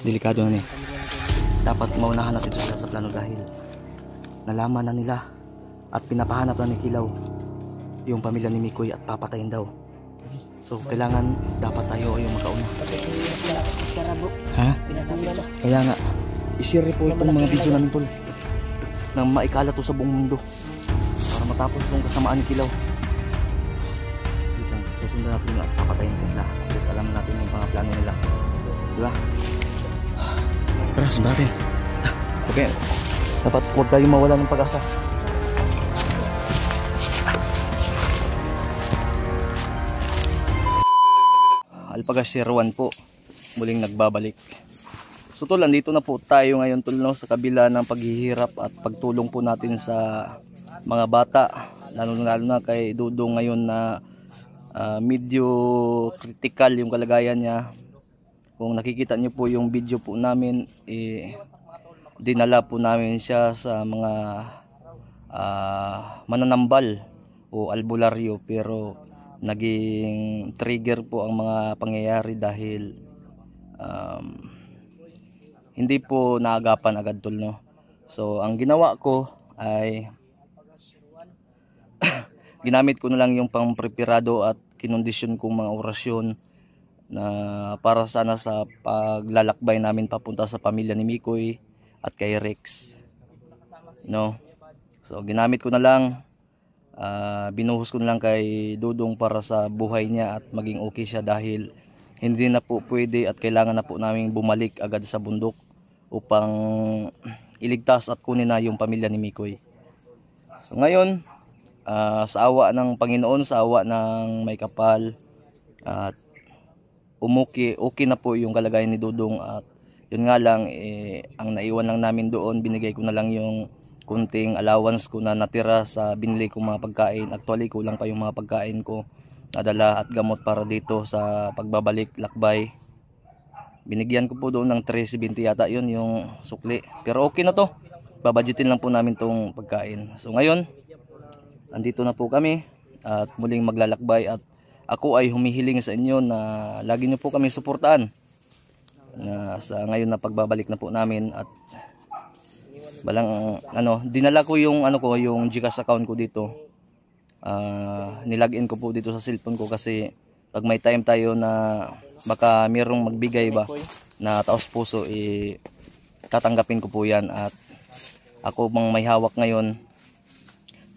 Delikado na ni. Dapat maunahan natin ito sa plano dahil nalaman na nila at pinapahanap na ni Kilaw yung pamilya ni Mikoy at papatayin daw. So kailangan dapat tayo yung makauna. Ha? Kaya nga, i-share po itong mga video namin tol nang maikala to sa buong mundo para matapos itong kasamaan ni Kilaw. Susundan natin at papatayin sila. At least alam natin yung mga plano nila. Diba? Tara, sundan natin. Okay. Dapat huwag tayo mawala ng pag-asa. Alpaga Share 1 po. Muling nagbabalik. So tol, andito na po tayo ngayon tol, no, sa kabila ng paghihirap at pagtulong po natin sa mga bata. Lalo na kay Dudong ngayon na medyo critical yung kalagayan niya. Kung nakikita niyo po yung video po namin, dinala po namin siya sa mga mananambal o albularyo, pero naging trigger po ang mga pangyayari dahil hindi po naagapan agad tol, no. So ang ginawa ko ay ginamit ko na lang yung pang-preparado at kinondisyon kong mga orasyon na para sana sa paglalakbay namin papunta sa pamilya ni Mikoy at kay Rex, no. So ginamit ko na lang, binuhos ko na lang kay Dudong para sa buhay niya at maging okay siya dahil hindi na po pwede at kailangan na po namin bumalik agad sa bundok upang iligtas at kunin na yung pamilya ni Mikoy. So ngayon, sa awa ng Panginoon, sa awa ng may kapal, at okay na po yung kalagayan ni Dudong. At yun nga lang, ang naiwan lang namin doon, binigay ko na lang yung kunting allowance ko na natira sa binili kong mga pagkain. Actually kulang pa yung mga pagkain ko nadala at gamot para dito sa pagbabalik lakbay. Binigyan ko po doon ng 370 yata yun yung sukli, pero okay na to, babudgetin lang po namin tong pagkain. So ngayon, andito na po kami at muling maglalakbay at ako ay humihiling sa inyo na lagi niyo po kami suportahan na sa ngayon na pagbabalik na po namin. At balang dinala ko yung yung GCash account ko dito. Nilagin ko po dito sa cellphone ko kasi pag may time tayo na baka mayroong magbigay ba na taos puso, tatanggapin ko po yan. At ako bang may hawak ngayon,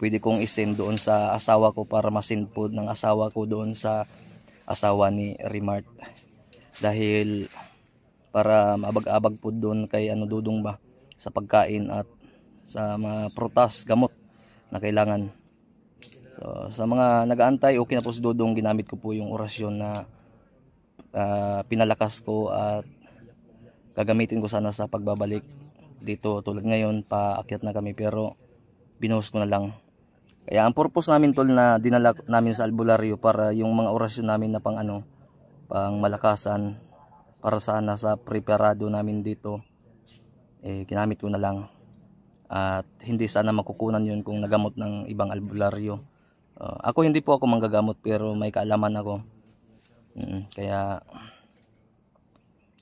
pwede kong isend doon sa asawa ko para masend po ng asawa ko doon sa asawa ni Remart, dahil para maabag-abag po doon kay Dudong ba sa pagkain at sa mga prutas, gamot na kailangan. So, sa mga nag-aantay, okay na po si Dudong. Ginamit ko po yung orasyon na pinalakas ko at gagamitin ko sana sa pagbabalik dito. Tulad ngayon, paakyat na kami pero binuhos ko na lang. Kaya ang purpose namin tol na dinala namin sa albularyo para yung mga orasyon namin na pang malakasan para sana sa preparado namin dito, ginamit ko na lang. At hindi sana makukunan yun kung nagamot ng ibang albularyo. Ako hindi po ako manggagamot pero may kaalaman ako. Kaya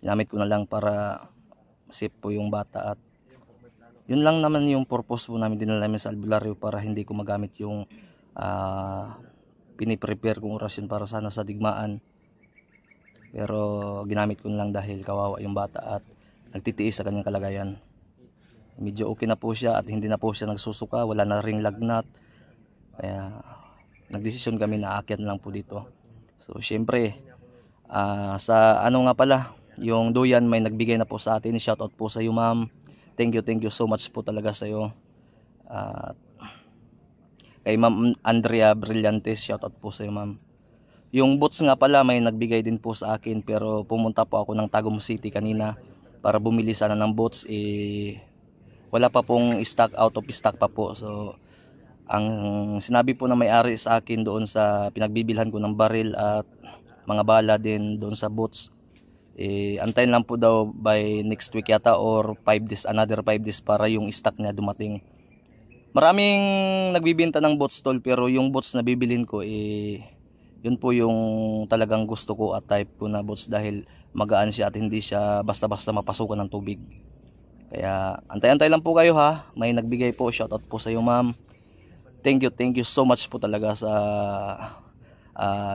ginamit ko na lang para safe po yung bata. At yun lang naman yung purpose po namin, dinala namin sa albularyo para hindi ko magamit yung piniprepare kong orasyon para sana sa digmaan. Pero ginamit ko na lang dahil kawawa yung bata at nagtitiis sa kanyang kalagayan. Medyo okay na po siya at hindi na po siya nagsusuka, wala na ring lagnat. Kaya nagdesisyon kami na aakyat na lang po dito. So syempre, sa nga pala, yung duyan may nagbigay na po sa atin. Shoutout po sa iyo ma'am. Thank you so much po talaga sa iyo. Kay Ma'am Andrea Brillantes, shoutout po sa iyo ma'am. Yung boots nga pala may nagbigay din po sa akin, pero pumunta po ako ng Tagum City kanina para bumili sana ng boots. Wala pa pong stock, out of stock pa po. So ang sinabi po na may-ari sa akin doon sa pinagbibilhan ko ng baril at mga bala din doon sa boots, antayin lang po daw by next week yata or 5 days, another 5 days para yung stock niya dumating. Maraming nagbibenta ng boots tol, pero yung boots na bibilin ko yun po yung talagang gusto ko at type ko na boots dahil magaan siya at hindi siya basta-basta mapasukan ng tubig. Kaya antay-antay lang po kayo ha. May nagbigay po, shoutout po sa iyo ma'am. Thank you so much po talaga sa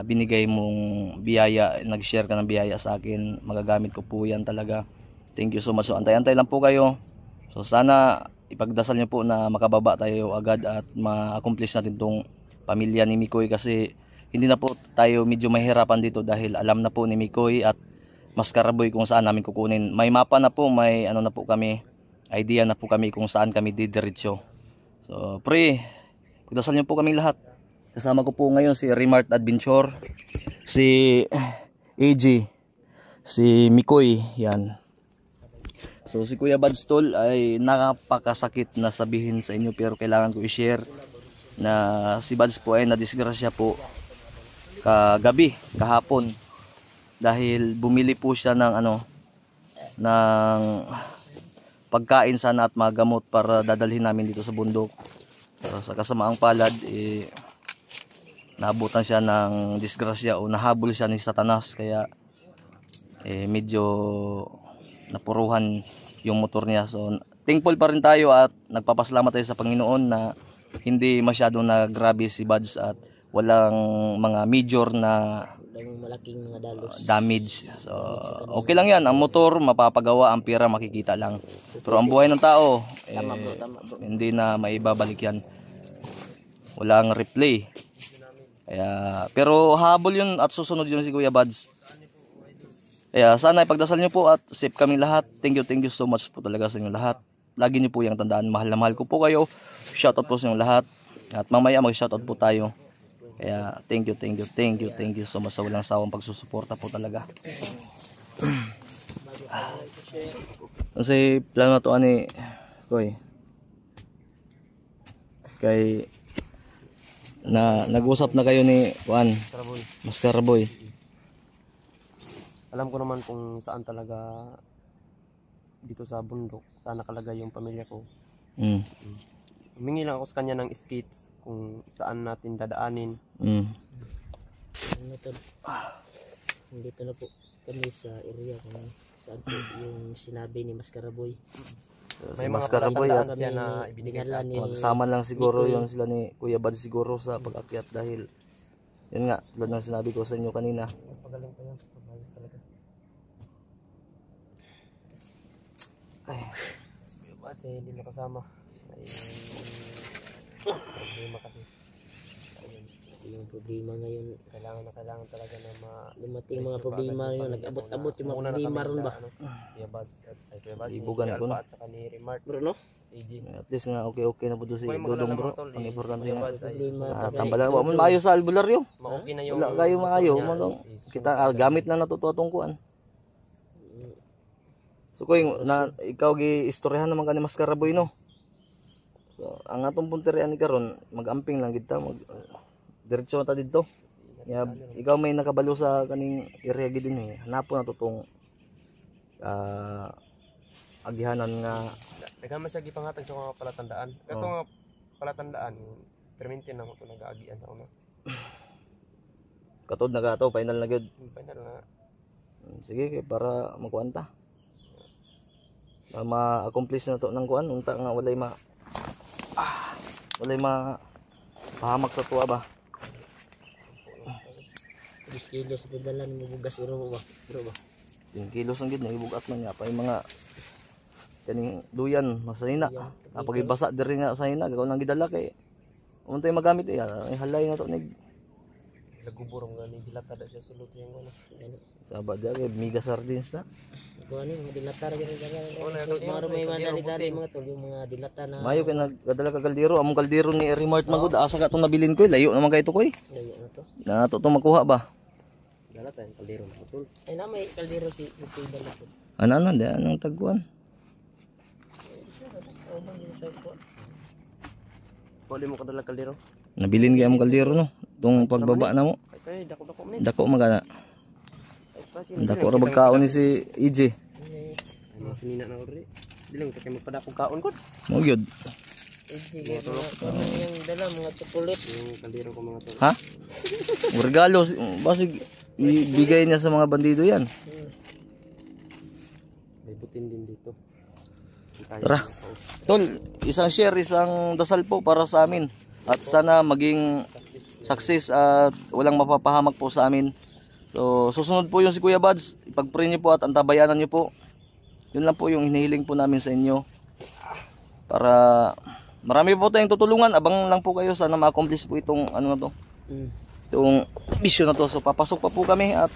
binigay mong biyaya. Nag-share ka ng biyaya sa akin, magagamit ko po yan talaga. Thank you so much. So antay-antay lang po kayo. So sana ipagdasal niyo po na makababa tayo agad at ma-accomplish natin tong pamilya ni Mikoy, kasi hindi na po tayo medyo mahirapan dito dahil alam na po ni Mikoy at Mascaraboy kung saan namin kukunin. May mapa na po, may ano na po kami, idea na po kami kung saan kami didiretso. So pre, pagdasal niyo po kami lahat. Kasama ko po ngayon si Remart Adventure, si AJ, si Mikoy, yan. So si Kuya Bads Tol ay nakapakasakit na sabihin sa inyo, pero kailangan ko i-share na si Bads po ay nadisgrasya po kahapon dahil bumili po siya ng ng pagkain sana at magamot para dadalhin namin dito sa bundok. So, sa kasamaang palad naabutan siya ng disgrasya o nahabol siya ni Satanas, kaya medyo napuruhan yung motor niya. So thankful pa rin tayo at nagpapasalamat tayo sa Panginoon na hindi masyadong nagrabe si Bads at walang mga major na malaking mga damage. So okay lang yan, ang motor mapapagawa, ang pera makikita lang, pero ang buhay ng tao tama bro. hindi na maibabalik yan, walang replay. Kaya pero habol yun at susunod yun si Kuya Bads. Kaya sana ipagdasal nyo po at safe kami lahat. Thank you so much po talaga sa inyo lahat. Lagi nyo po yung tandaan, mahal na mahal ko po kayo. Shoutout po sa inyo lahat. At mamaya mag shoutout po tayo. Kaya thank you so much sa walang sawang pagsusuporta po talaga. Kasi plano na to ani Koy. Kay nag-usap na kayo ni Juan Mascaraboy. Alam ko naman kung saan talaga dito sa bundok saan nakalagay yung pamilya ko. Humingi lang ako sa kanya ng skits kung saan natin dadaanin. Dito na po kami sa area kung saan po yung sinabi ni Mascaraboy. May Mascaraboy at siya na ibinigay sa akin. Sama lang siguro yung sila ni Kuya Bad siguro sa pag-akyat dahil yun nga, tulad ng sinabi ko sa inyo kanina. Pagaling pa yan. Pagayos talaga. Ay, kasi hindi nakasama. Ay, problema kasi. Yung problema ngayon, kailangan talaga na dumating mga problema ngayon, nag-abot-abot yung mga problema ron ba? Ibugan ko na. At saka ni Remart bro, no? At least nga okay na po doon si Dodong bro. Ang importante nga. Problema. Tambalan, wala mo maayo sa albularyo. Okay na yung wala kayo maayo. Kita gamit na natutuwa tungkuan. So Koy, ikaw gi-istoryahan naman ka ni Mascaraboy no? So, ang atong punterian ni karon mag-amping lang kita, diretso ta didto. Ikaw may nakabalo sa kaning area gid dinhi. Hanapon na tutong agihanan nga nagama sa gipangatag sa mga palatandaan. Kato nga palatandaan, permintin na mo to nag-aagian sa una. Katod na gato, final na gyud. Final na. Sige para makuanta. Ma-accomplish na to ng kuan unta nga walay pahamak sa tuwa ba. 10 kilos sa pagdalan mo bugas iro ba? Bro ba? 10 kilos ang gid na ibugat man nga pa yung mga kaning duyan masahina. Kapag ibasa diri nga sa hina, gagaw nang gidala kay untay magamit halay na to nig laguborong gani dilata da siya sulod yang gono. Sabad kay miga sardines na. Kuan ni dilata ra gani mga may madali mga tol yung mga dilata na. Mayo kay nagdala ka kaldero, among kaldero ni Remart magud asa ka tong nabilin ko layo naman kay to koy. Layo na to. Na to makuha ba? Dala tayong kaldero mo tol. Ay na may kaldero si ito dala ko. Ana di anong tagkuan. Pwede mo kadala kaldero? Nabilin kay among kaldero no. Tung pagbaba na mo. Ay dako man. Dako magana. Dako ra bagkaon ni si EJ. Ano sinina na ori? Dilang kay magpadakog kaon ko. Mo gyud. Yung dala mga chocolate yung kaldero ko mga tol. Ha? Regalo basig ibigay niya sa mga bandido yan. May butin din dito. Tara. Tol, isang share, isang dasal po para sa amin. At sana maging success at walang mapapahamak po sa amin. So, susunod po yung si Kuya Buds. Ipag-pray niyo po at antabayanan niyo po. Yun lang po yung hinihiling po namin sa inyo. Para marami po tayong tutulungan. Abang lang po kayo. Sana ma-accomplish po itong ano na to. Itong mission na to. So, papasok pa po kami at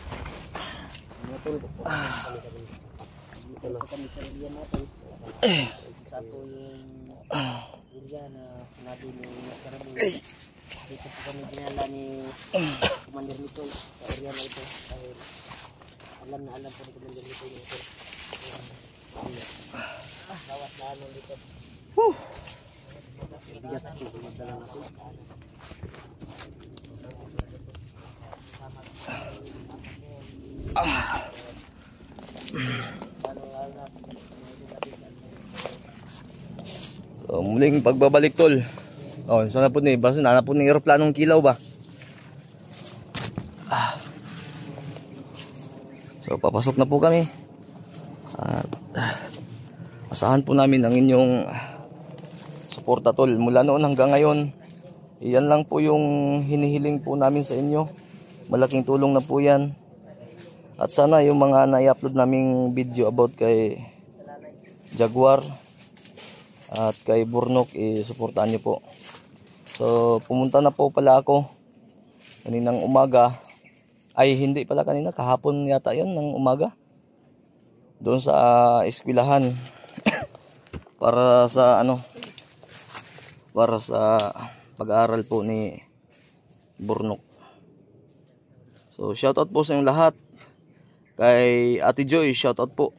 Sa po yung area na sinabi ni Mascarabin. Dito po kami dinala ni Commander nito sa area na ito. Dahil alam po ni Commander nito yung ito. Bawas na ano dito. Bigat po kung magdala na po. so, muling pagbabalik tol. Oh, sana po ni basta na po ni eroplanong kilaw ba. So papasok na po kami. At asahan po namin ang inyong suporta tol mula noon hanggang ngayon. Iyan lang po yung hinihiling po namin sa inyo. Malaking tulong na po yan. At sana yung mga na-upload naming video about kay Jaguar at kay Burnok, suportahan nyo po. So pumunta na po pala ako kaninang umaga. Ay hindi pala kanina, kahapon yata yun ng umaga. Doon sa eskwelahan. Para sa para sa pag-aaral po ni Burnok. So shoutout po sa inyong lahat. Kay Ate Joy, shoutout po.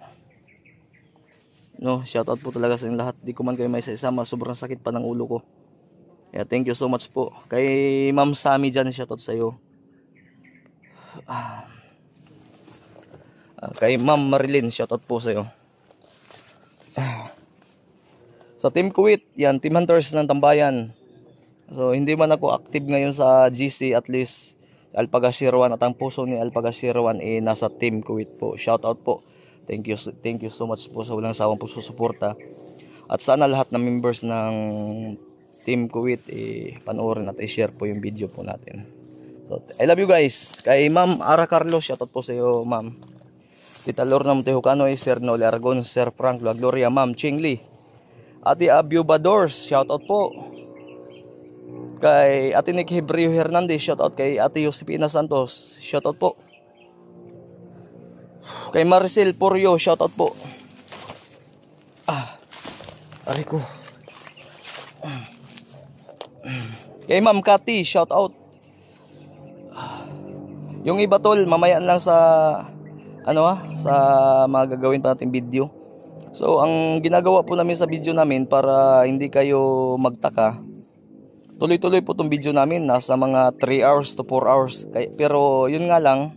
No, shoutout po talaga sa inyong lahat. Di ko man kayo may isama, sobrang sakit pa ng ulo ko. Yeah, thank you so much po. Kay Ma'am Sammy dyan, shoutout sa iyo. Kay Ma'am Marilyn, shoutout po sa iyo. Sa Team Kuwait, yan, Team Hunters ng Tambayan. So, hindi man ako active ngayon sa GC, at least Alpaga Shirawan at ang puso ni Alpaga Shirawan nasa Team Kuwait po. Shoutout po. Thank you so much po sa walang sawang susuporta. At sana lahat ng members ng Team Kuwait panoorin at i-share po yung video po natin. So, I love you guys. Kay Ma'am Ara Carlos, shoutout po sa iyo, Ma'am. Tita Lorna Montejocano, Sir Noli Aragon, Sir Frank La Gloria, Ma'am Ching Lee. Ate Abio Badors, shoutout po. Kay Ate Nick Hebreo Hernandez, shoutout. Kay Ate Josepina Santos, shoutout po. Kay Maricel Porio, shoutout po. Aray ko. Kay Ma'am Cathy, shoutout. Yung iba tol, mamayaan lang sa sa mga gagawin pa natin video. So ang ginagawa po namin sa video namin para hindi kayo magtaka, tuloy-tuloy po itong video namin, nasa mga 3 hours to 4 hours. Pero yun nga lang,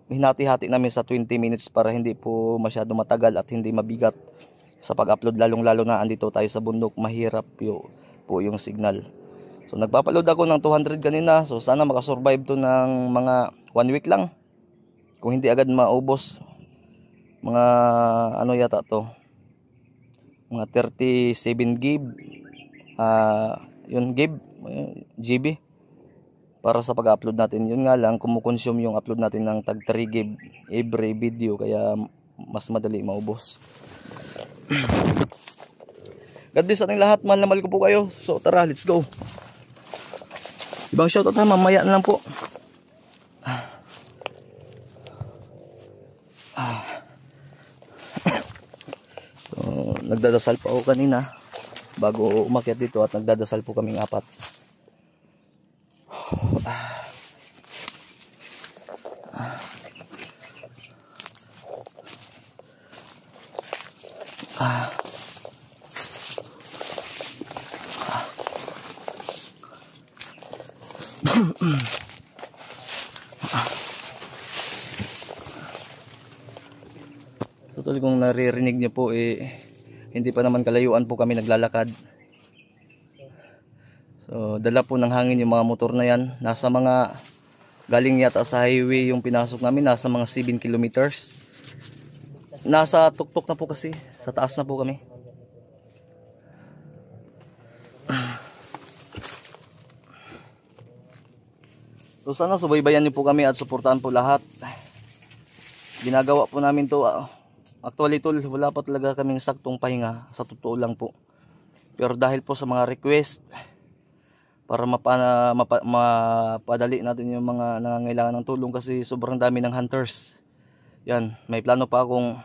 hinati-hati namin sa 20 minutes para hindi po masyado matagal at hindi mabigat sa pag-upload, lalong-lalo na andito tayo sa bundok, mahirap po yung signal. So nagpapaload ako ng 200 kanina, so sana makasurvive to ng mga 1 week lang. Kung hindi agad maubos, mga yata to, mga 37 GB. Yun GB para sa pag-upload natin. Yun nga lang, kumukonsume yung upload natin ng tag 3 GB every video, kaya mas madali maubos. God bless sa ating lahat, mahal na mahal ko po kayo. So tara, let's go. Ibang shoutout na mamaya na lang po. So, nagdadasal pa ako kanina bago umakyat dito, at nagdadasal po kaming apat. Totoo, kung naririnig niyo po, hindi pa naman kalayuan po kami naglalakad. So dala po ng hangin yung mga motor na yan. Nasa mga, galing yata sa highway yung pinasok namin, nasa mga 7 kilometers. nasa tuktok na po kasi. Sa taas na po kami. So sana subaybayan niyo po kami at suportahan po lahat. Ginagawa po namin to. Actually tol, wala pa talaga kaming saktong pahinga. Sa totoo lang po. Pero dahil po sa mga request, para mapadali natin yung mga nangangailangan ng tulong kasi sobrang dami ng hunters. Yan, may plano pa akong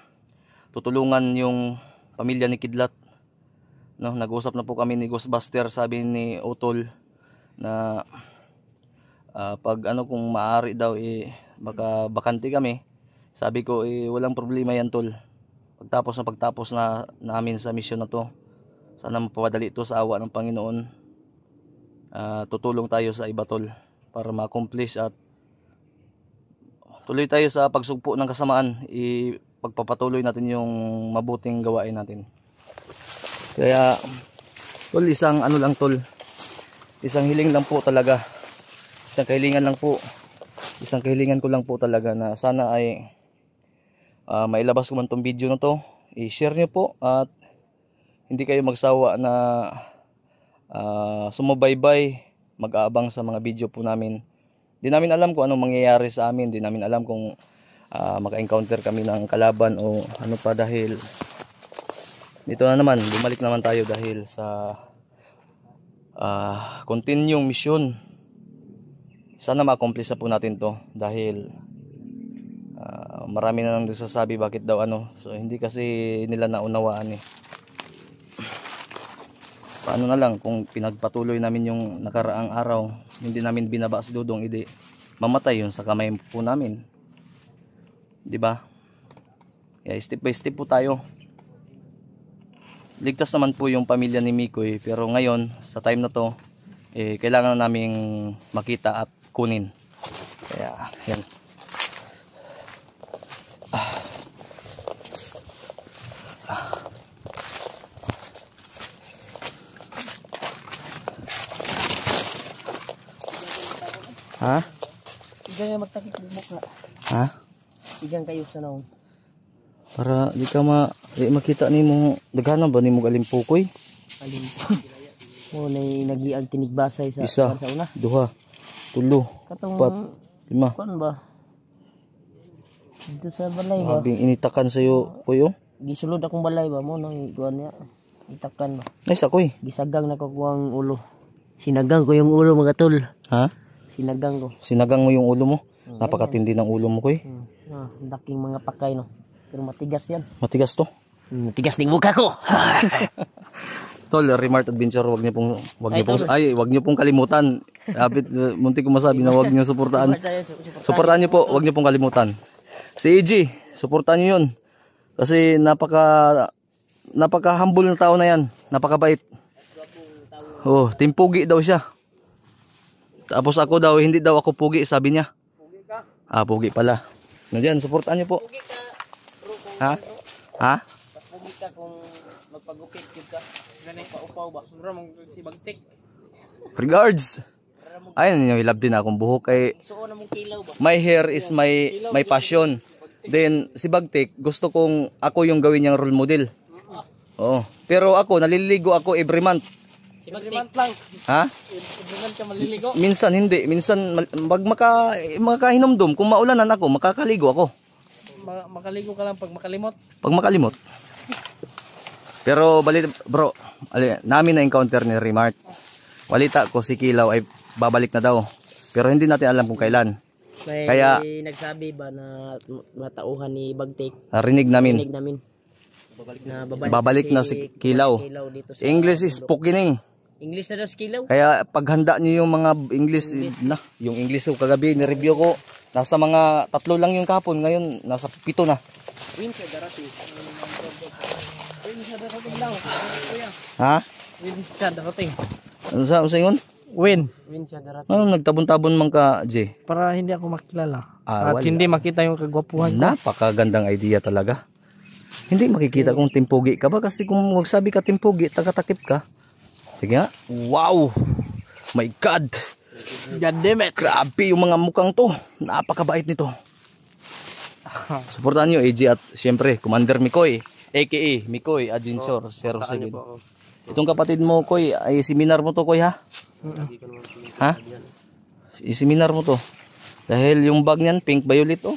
tutulungan yung pamilya ni Kidlat. No, nag-usap na po kami ni Ghostbuster, sabi ni Utol na pag kung maaari daw baka bakante kami. Sabi ko walang problema yan tol. Pagtapos na namin sa mission na to, sana mapapadali ito sa awa ng Panginoon. Tutulong tayo sa iba tol para ma-accomplish at tuloy tayo sa pagsugpo ng kasamaan. Pagpapatuloy natin yung mabuting gawain natin. Kaya tol, isang hiling lang po talaga, isang kahilingan ko lang po talaga na sana ay mailabas ko man tong video na to. I-share nyo po at hindi kayo magsawa na sumubaybay, mag-aabang sa mga video po namin. Di namin alam kung anong mangyayari sa amin, di namin alam kung maka-encounter kami ng kalaban o ano pa, dahil dito na naman, bumalik naman tayo dahil sa continue mission. Sana ma-accomplish na po natin to dahil marami na nang nagsasabi bakit daw so hindi kasi nila naunawaan Paano na lang kung pinagpatuloy namin yung nakaraang araw, hindi namin binaba si Dudong, mamatay yun sa kamay po namin. 'Di ba? Kaya step by step po tayo. Ligtas naman po yung pamilya ni Mikoy, pero ngayon sa time na to kailangan na naming makita at kunin. Kaya yan. Ha? Igang magtakik bubok na. Ha? Igang kayo sa naong. Para di ka makita nimo daghanan ba nimo galimpukoy? Alin. Mo nay nagiag tinigbasay sa Isa, sa una. duha, tulo, Katong pat, lima. Kon ba? Dito sa balay ba? Mabing initakan sa'yo, kuyo. Gisulod akong balay ba mo nang iguan niya. Itakan ba? Ay, sakoy. Gisagang na ko ang ulo. Sinagang ko yung ulo mga tol. Ha? Sinagang ko. Sinagang mo yung ulo mo? Napakatindi ng ulo mo, kuy. Daking mga pakay no. Pero matigas yan. Matigas to. Matigas ding mukha ko. Tol, Remart Adventure, wag niyo pong kalimutan. Muntik ko masabi na wag niyo suportahan. Suportahan niyo po, wag niyo pong kalimutan. Si AG, suportahan niyo 'yun. Kasi napaka-humble na tao na 'yan. Napakabait. Oh, timpugi daw siya. Tapos ako daw, hindi daw ako pugi, sabi niya. Pugi ka? Pugi pala. Nandiyan, suportahan niyo po. Pugi ka, bro. Ha? Ha? Pugi ka kung magpagupit ka. Ganay pa upaw ba? Mura mong si bagtik. Regards. Ayun niyo, hilab din akong buhok kay Suon na mong kilaw ba? my hair is my passion. Then si Bagtik, gusto kong ako yung gawin niyang role model. Oo. Pero ako, naliligo ako every month. Si Bagtik lang. Ha? Every month ka maliligo. Minsan hindi. Minsan makahinomdom. Kung maulanan ako, makakaligo ako. Makaligo ka lang pag makalimot. Pag makalimot. Pero bro, namin na-encounter ni Remart. Walita ko si Kilaw ay babalik na daw. Pero hindi natin alam kung kailan. Kaya nagsabi ba na matauhan ni Bagtik? Narinig namin. Na Babalik na si Kilaw. English is pukining. English na daw si Kilaw. Kaya paghanda niyo yung mga English na, yung English ko kagabi ni-review ko, nasa mga 3 lang yung kahapon, ngayon nasa 7 na. Win sa darating. Win sa darating lang. Ha? Win sa darating. Ano sa yun? Win sa darating. Ano nagtabon-tabon man ka, J? Para hindi ako makilala. At Wala. hindi makita yung kagwapuhan ko. Napakagandang idea talaga. Hindi makikita kung timpugi ka ba, kasi kung magsabi ka timpugi, tagatakip ka. Sige nga. Wow! My God! God damn it! Grabe yung mga mukhang to. Napakabait nito. Supportahan nyo AJ at syempre Commander Mikoy aka Mikoy Adventure 07. Takan niyo po ako. Itong kapatid mo Koy ay seminar mo to Koy ha? Lagi ko naman Ha? pinag-yan. I-seminar mo to. Dahil yung bag niyan pink violet oh.